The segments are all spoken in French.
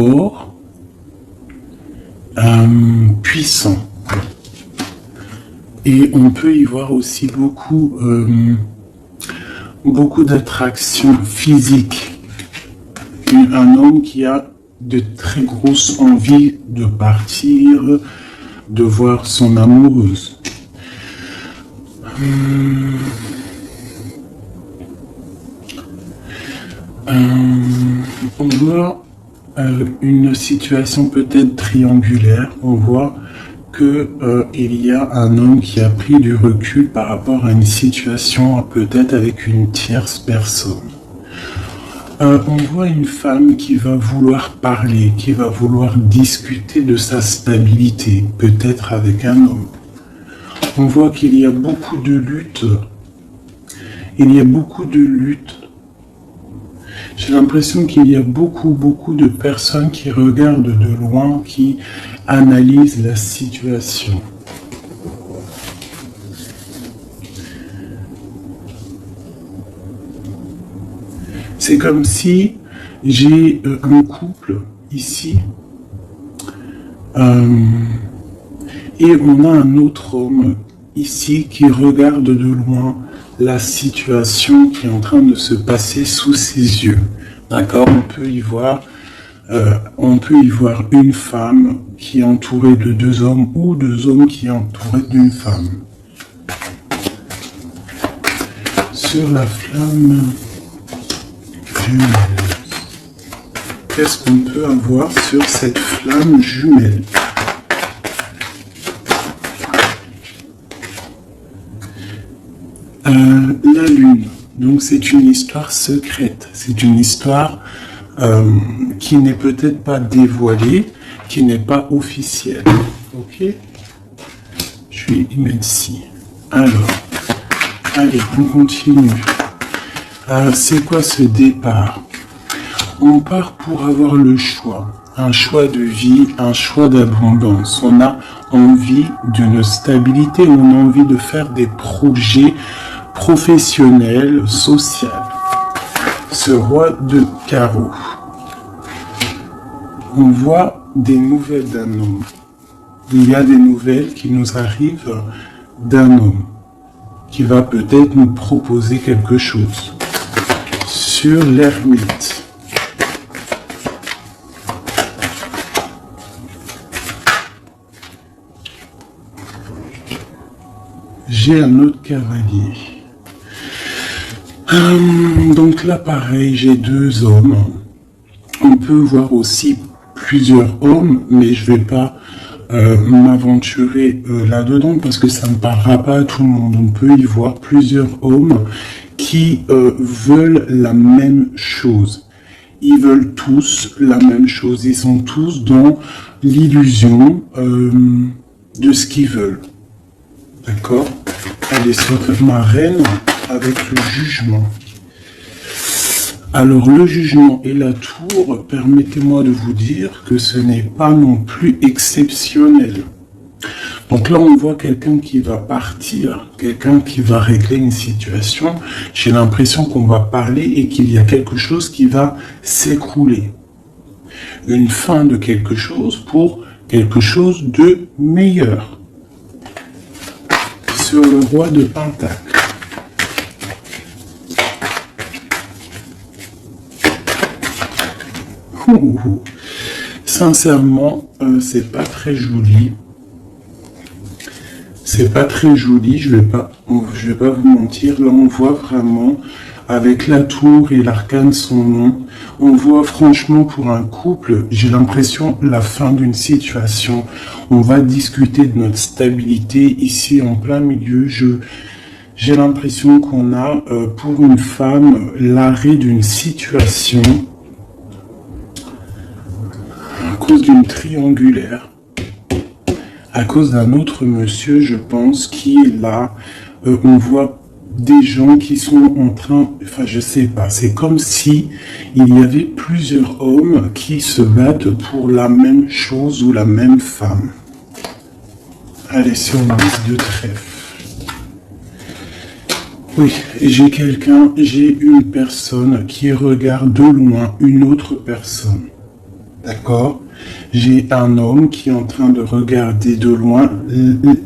fort, puissant. Et on peut y voir aussi beaucoup d'attractions physiques. Un homme qui a de très grosses envies de partir, de voir son amoureuse. On voit une situation peut-être triangulaire. On voit il y a un homme qui a pris du recul par rapport à une situation peut-être avec une tierce personne. On voit une femme qui va vouloir parler, qui va vouloir discuter de sa stabilité, peut-être avec un homme. On voit qu'il y a beaucoup de luttes. Il y a beaucoup de luttes. J'ai l'impression qu'il y a beaucoup de personnes qui regardent de loin, qui analysent la situation. C'est comme si j'ai un couple ici et on a un autre homme ici qui regarde de loin la situation qui est en train de se passer sous ses yeux. D'accord ? On peut y voir une femme qui est entourée de deux hommes ou deux hommes qui sont entourés d'une femme. Sur la flamme jumelle. Qu'est-ce qu'on peut avoir sur cette flamme jumelle ? La lune. Donc c'est une histoire secrète. C'est une histoire qui n'est peut-être pas dévoilée, qui n'est pas officielle. Ok ? Je vais y mettre ici. Alors, allez, on continue. C'est quoi ce départ ? On part pour avoir le choix. Un choix de vie, un choix d'abondance. On a envie d'une stabilité, on a envie de faire des projets professionnels, sociaux. Ce roi de carreau. On voit des nouvelles d'un homme. Il y a des nouvelles qui nous arrivent d'un homme qui va peut-être nous proposer quelque chose. Sur l'ermite. J'ai un autre cavalier. Donc là, pareil, j'ai deux hommes. On peut voir aussi plusieurs hommes, mais je ne vais pas m'aventurer là-dedans parce que ça ne parlera pas à tout le monde. On peut y voir plusieurs hommes qui veulent la même chose. Ils veulent tous la même chose. Ils sont tous dans l'illusion de ce qu'ils veulent. D'accord ? Allez, sur ma reine avec le jugement. Alors, le jugement et la tour, permettez-moi de vous dire que ce n'est pas non plus exceptionnel. Donc là, on voit quelqu'un qui va partir, quelqu'un qui va régler une situation. J'ai l'impression qu'on va parler et qu'il y a quelque chose qui va s'écrouler. Une fin de quelque chose pour quelque chose de meilleur. Sur le roi de Pentacle. Sincèrement, c'est pas très joli. C'est pas très joli, je vais pas vous mentir. Là, on voit vraiment, avec la tour et l'arcane son nom, on voit franchement pour un couple, j'ai l'impression, la fin d'une situation. On va discuter de notre stabilité ici en plein milieu. J'ai l'impression qu'on a, pour une femme, l'arrêt d'une situation à cause d'une triangulaire. À cause d'un autre monsieur, je pense, qui est là. On voit des gens qui sont en train... Enfin, je sais pas. C'est comme si il y avait plusieurs hommes qui se battent pour la même chose ou la même femme. Allez, sur une liste de trèfle. Oui, j'ai une personne qui regarde de loin une autre personne. D'accord? J'ai un homme qui est en train de regarder de loin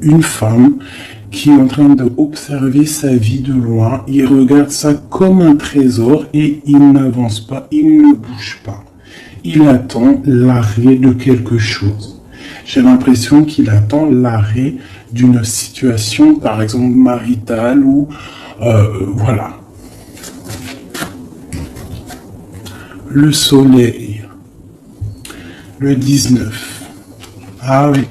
une femme qui est en train d'observer sa vie de loin. Il regarde ça comme un trésor et il n'avance pas, il ne bouge pas. Il attend l'arrêt de quelque chose. J'ai l'impression qu'il attend l'arrêt d'une situation, par exemple maritale ou voilà. Le soleil. Le 19. Ah oui.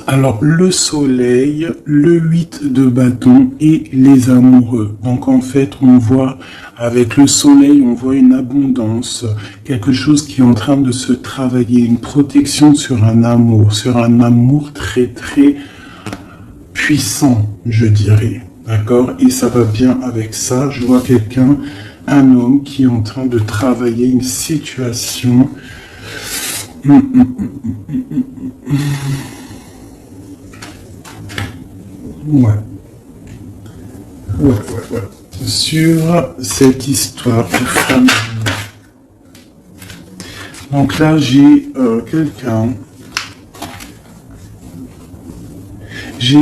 Alors, le soleil, le 8 de bâton et les amoureux. Donc, en fait, on voit, avec le soleil, on voit une abondance, quelque chose qui est en train de se travailler, une protection sur un amour très, très puissant, je dirais. D'accord? Et ça va bien avec ça. Je vois quelqu'un, un homme qui est en train de travailler une situation. Ouais. Sur cette histoire de famille. Donc là, j'ai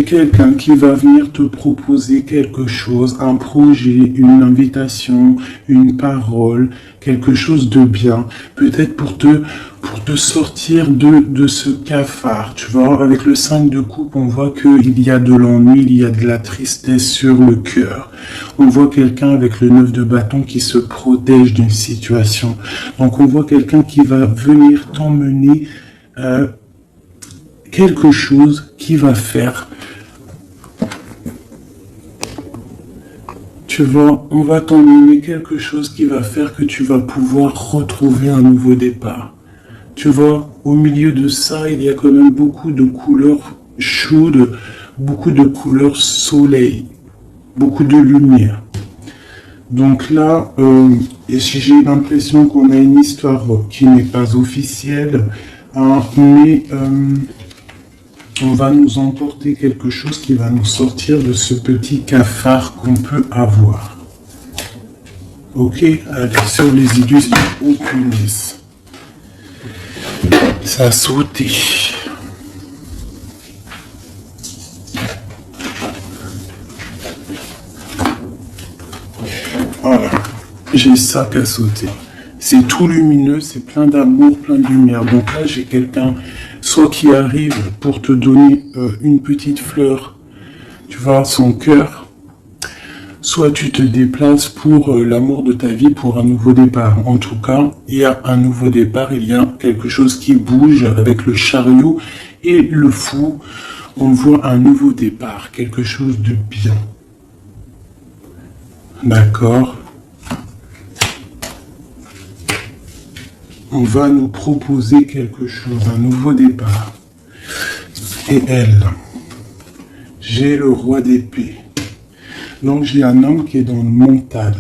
quelqu'un qui va venir te proposer quelque chose, un projet, une invitation, une parole, quelque chose de bien, peut-être pour te sortir de ce cafard. Tu vois, avec le 5 de coupe, on voit qu'il y a de l'ennui, il y a de la tristesse sur le cœur. On voit quelqu'un avec le 9 de bâton qui se protège d'une situation. Donc on voit quelqu'un qui va venir t'emmener quelque chose qui va faire. Tu vois, on va t'emmener quelque chose qui va faire que tu vas pouvoir retrouver un nouveau départ. Tu vois, au milieu de ça, il y a quand même beaucoup de couleurs chaudes, beaucoup de couleurs soleil, beaucoup de lumière. Donc là, j'ai l'impression qu'on a une histoire qui n'est pas officielle, hein, mais on va nous emporter quelque chose qui va nous sortir de ce petit cafard qu'on peut avoir. Ok, allez, sur les illusions, aucune lisse. Ça a sauté. Voilà, j'ai ça qui a sauté. C'est tout lumineux, c'est plein d'amour, plein de lumière. Donc là, j'ai quelqu'un, soit qui arrive pour te donner une petite fleur, tu vois, son cœur, soit tu te déplaces pour l'amour de ta vie, pour un nouveau départ. En tout cas, il y a un nouveau départ, il y a quelque chose qui bouge avec le chariot et le fou. On voit un nouveau départ, quelque chose de bien. D'accord? On va nous proposer quelque chose, un nouveau départ. Et elle, j'ai le roi d'épée. Donc j'ai un homme qui est dans le mental.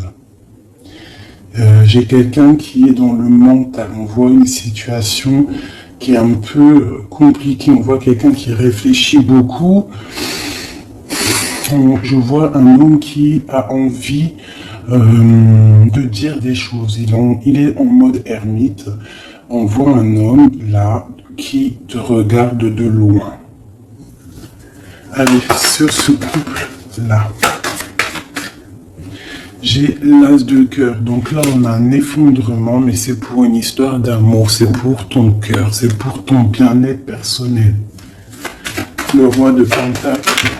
J'ai quelqu'un qui est dans le mental. On voit une situation qui est un peu compliquée. On voit quelqu'un qui réfléchit beaucoup. Je vois un homme qui a envie de dire des choses. Il est en mode ermite. On voit un homme là qui te regarde de loin. Allez, sur ce couple là. J'ai l'as de cœur, donc là on a un effondrement, mais c'est pour une histoire d'amour, c'est pour ton cœur, c'est pour ton bien-être personnel. Le roi de Pentacle.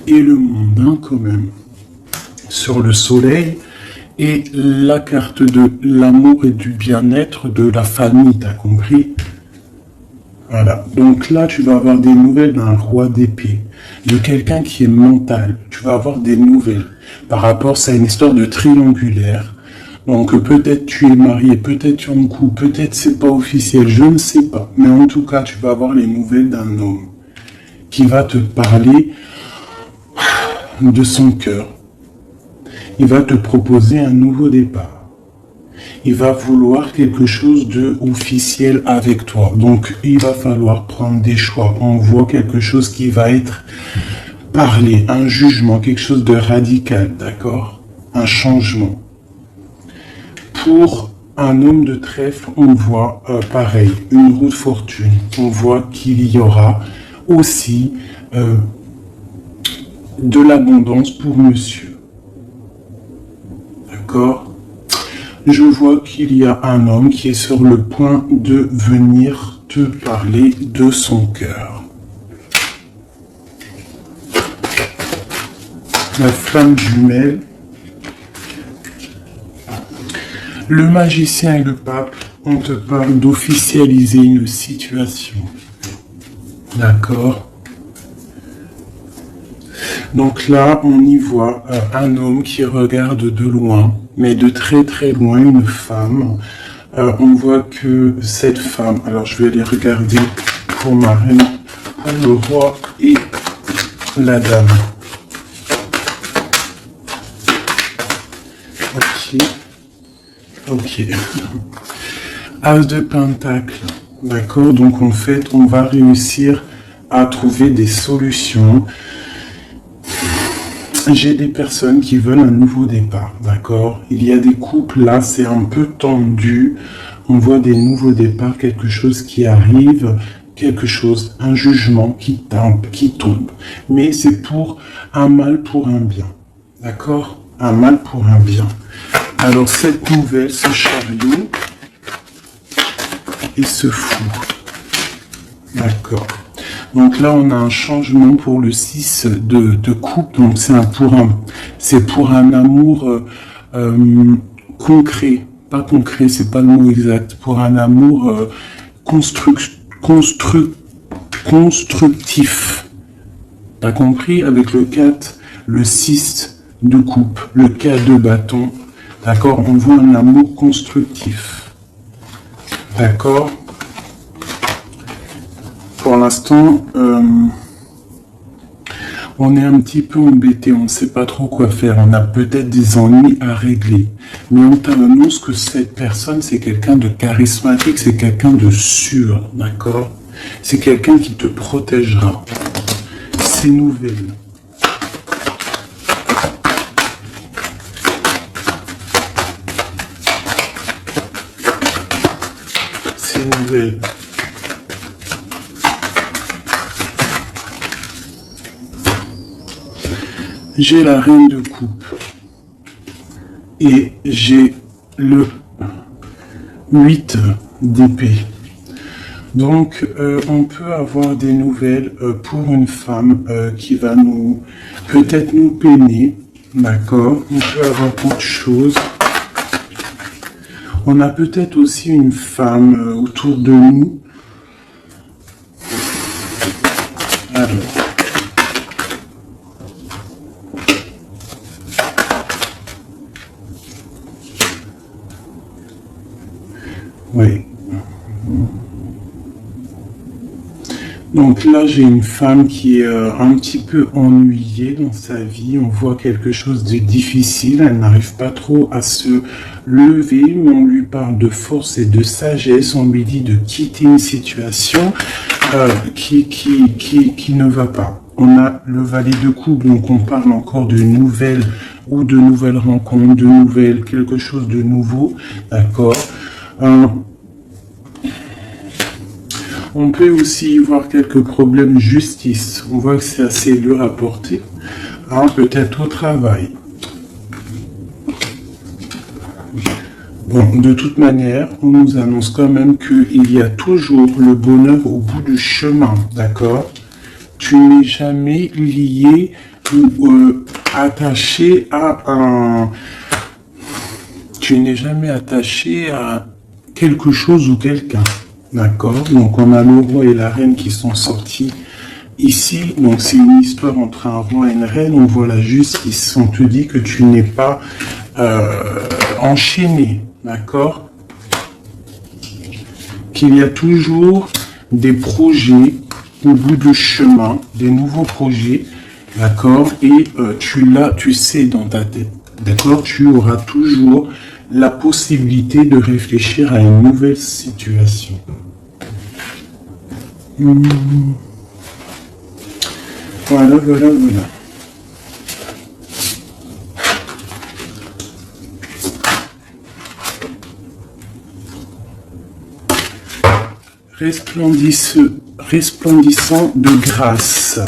Et le mondain quand même. Sur le soleil, et la carte de l'amour et du bien-être de la famille, t'as compris ? Voilà, donc là tu vas avoir des nouvelles d'un roi d'épée, de quelqu'un qui est mental. Tu vas avoir des nouvelles par rapport à une histoire de triangulaire. Donc peut-être tu es marié, peut-être tu es en couple, peut-être c'est pas officiel, je ne sais pas. Mais en tout cas, tu vas avoir les nouvelles d'un homme qui va te parler de son cœur. Il va te proposer un nouveau départ. Il va vouloir quelque chose de officiel avec toi. Donc, il va falloir prendre des choix. On voit quelque chose qui va être parler, un jugement, quelque chose de radical, d'accord? Un changement. Pour un homme de trèfle, on voit pareil, une roue de fortune. On voit qu'il y aura aussi de l'abondance pour monsieur. D'accord? Je vois qu'il y a un homme qui est sur le point de venir te parler de son cœur. La flamme jumelle. Le magicien et le pape, on te parle d'officialiser une situation. D'accord? Donc là, on y voit un homme qui regarde de loin, mais de très très loin, une femme. On voit que cette femme, alors je vais aller regarder pour ma reine, pour le roi et la dame. Ok. As de Pentacle. D'accord? Donc en fait, on va réussir à trouver des solutions. J'ai des personnes qui veulent un nouveau départ, d'accord? Il y a des couples, là, c'est un peu tendu. On voit des nouveaux départs, quelque chose qui arrive, quelque chose, un jugement qui tombe. Mais c'est pour un mal, pour un bien, d'accord? Un mal pour un bien. Alors, cette nouvelle, ce chariot, et ce fou. D'accord. Donc là, on a un changement pour le 6 de coupe. Donc c'est pour un amour concret. Pas concret, c'est pas le mot exact. Pour un amour constructif. T'as compris? Avec le 4, le 6 de coupe, le 4 de bâton. D'accord? On voit un amour constructif. D'accord? Pour l'instant, on est un petit peu embêté, on ne sait pas trop quoi faire, on a peut-être des ennuis à régler. Mais on t'annonce que cette personne, c'est quelqu'un de charismatique, c'est quelqu'un de sûr, d'accord? C'est quelqu'un qui te protégera. C'est nouvelle. C'est nouvelle. J'ai la reine de coupe et j'ai le 8 d'épée. Donc, on peut avoir des nouvelles pour une femme qui va peut-être nous peiner, d'accord? On peut avoir autre chose. On a peut-être aussi une femme autour de nous. Alors. Oui. Donc là, j'ai une femme qui est un petit peu ennuyée dans sa vie. On voit quelque chose de difficile. Elle n'arrive pas trop à se lever, mais on lui parle de force et de sagesse. On lui dit de quitter une situation qui ne va pas. On a le valet de coupe, donc on parle encore de nouvelles ou de nouvelles rencontres, de nouvelles, quelque chose de nouveau. D'accord. On peut aussi voir quelques problèmes de justice. On voit que c'est assez dur à porter. Peut-être au travail. Bon, de toute manière, on nous annonce quand même qu'il y a toujours le bonheur au bout du chemin. D'accord? Tu n'es jamais lié ou attaché à un... Tu n'es jamais attaché à quelque chose ou quelqu'un. D'accord? Donc on a le roi et la reine qui sont sortis ici. Donc c'est une histoire entre un roi et une reine. On voit la justice. On te dit que tu n'es pas enchaîné. D'accord? Qu'il y a toujours des projets au bout du chemin, des nouveaux projets. D'accord? Et tu sais dans ta tête. D'accord? Tu auras toujours la possibilité de réfléchir à une nouvelle situation. Voilà, voilà, voilà. Resplendissant de grâce.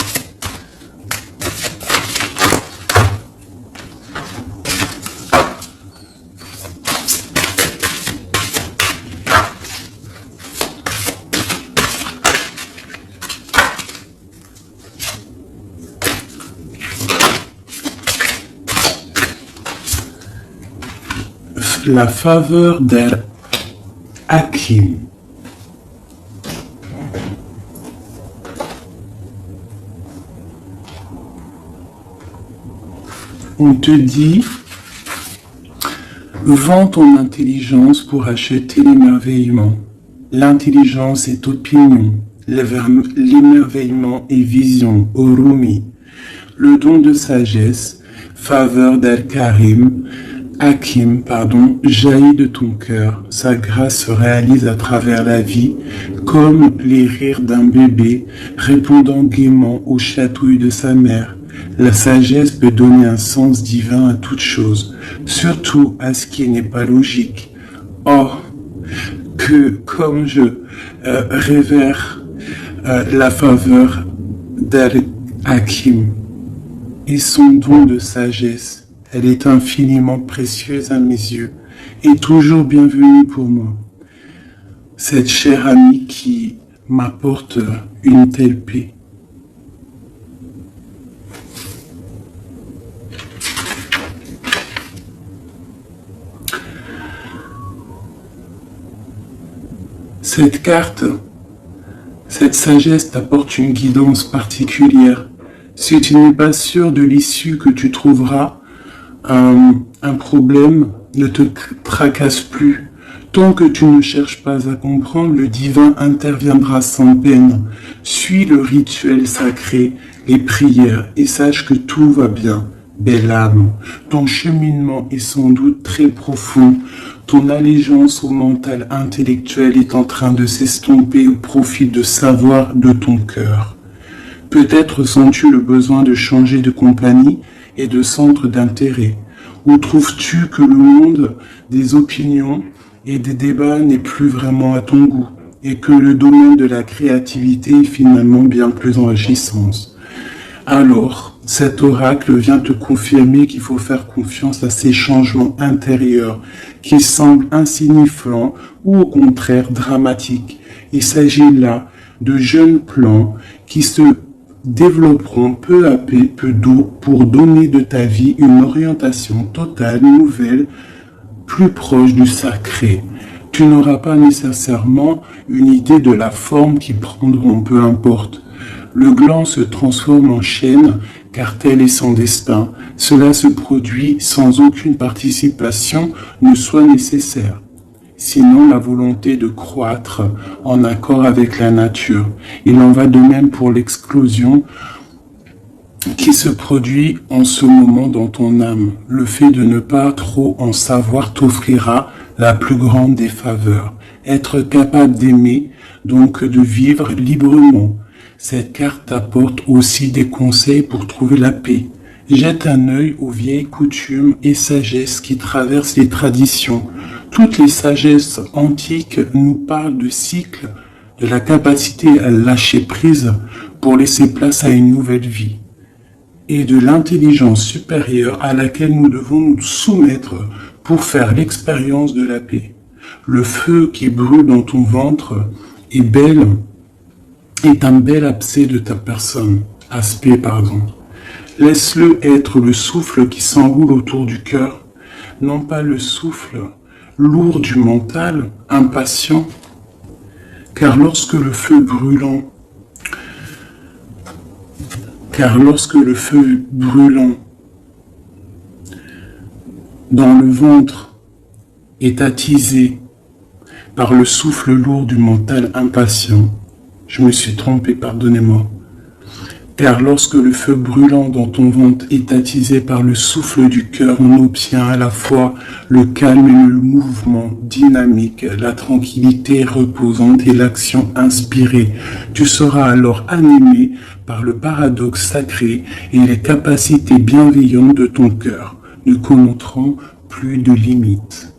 La faveur d'Al-Hakim. On te dit, vends ton intelligence pour acheter l'émerveillement. L'intelligence est opinion, l'émerveillement est vision, Orumi. Le don de sagesse, faveur d'Al-Karim, Hakim, jaillit de ton cœur. Sa grâce se réalise à travers la vie, comme les rires d'un bébé répondant gaiement aux chatouilles de sa mère. La sagesse peut donner un sens divin à toute chose, surtout à ce qui n'est pas logique. Oh, que comme je révère la faveur d'Al-Hakim et son don de sagesse, elle est infiniment précieuse à mes yeux et toujours bienvenue pour moi. Cette chère amie qui m'apporte une telle paix. Cette carte, cette sagesse t'apporte une guidance particulière. Si tu n'es pas sûr de l'issue que tu trouveras, un problème ne te tracasse plus. Tant que tu ne cherches pas à comprendre, le divin interviendra sans peine. Suis le rituel sacré, les prières, et sache que tout va bien. Belle âme, ton cheminement est sans doute très profond. Ton allégeance au mental intellectuel est en train de s'estomper au profit de savoir de ton cœur. Peut-être sens-tu le besoin de changer de compagnie et de centre d'intérêt. Ou trouves-tu que le monde des opinions et des débats n'est plus vraiment à ton goût et que le domaine de la créativité est finalement bien plus enrichissant? Alors, cet oracle vient te confirmer qu'il faut faire confiance à ces changements intérieurs qui semblent insignifiants ou au contraire dramatiques. Il s'agit là de jeunes plans qui se développeront peu à peu pour donner de ta vie une orientation totale, nouvelle, plus proche du sacré. Tu n'auras pas nécessairement une idée de la forme qu'ils prendront, peu importe. Le gland se transforme en chêne, car tel est son destin. Cela se produit sans aucune participation ne soit nécessaire. Sinon la volonté de croître en accord avec la nature. Il en va de même pour l'explosion qui se produit en ce moment dans ton âme. Le fait de ne pas trop en savoir t'offrira la plus grande des faveurs. Être capable d'aimer, donc de vivre librement. Cette carte apporte aussi des conseils pour trouver la paix. Jette un œil aux vieilles coutumes et sagesses qui traversent les traditions. Toutes les sagesses antiques nous parlent de cycles, de la capacité à lâcher prise pour laisser place à une nouvelle vie, et de l'intelligence supérieure à laquelle nous devons nous soumettre pour faire l'expérience de la paix. Le feu qui brûle dans ton ventre est un bel aspect de ta personne. Laisse-le être le souffle qui s'enroule autour du cœur, non pas le souffle lourd du mental, impatient, car lorsque le feu brûlant dans le ventre est attisé par le souffle lourd du mental impatient, je me suis trompé, pardonnez-moi. Car lorsque le feu brûlant dans ton ventre est attisé par le souffle du cœur, on obtient à la fois le calme et le mouvement dynamique, la tranquillité reposante et l'action inspirée. Tu seras alors animé par le paradoxe sacré et les capacités bienveillantes de ton cœur, ne connaîtront plus de limites.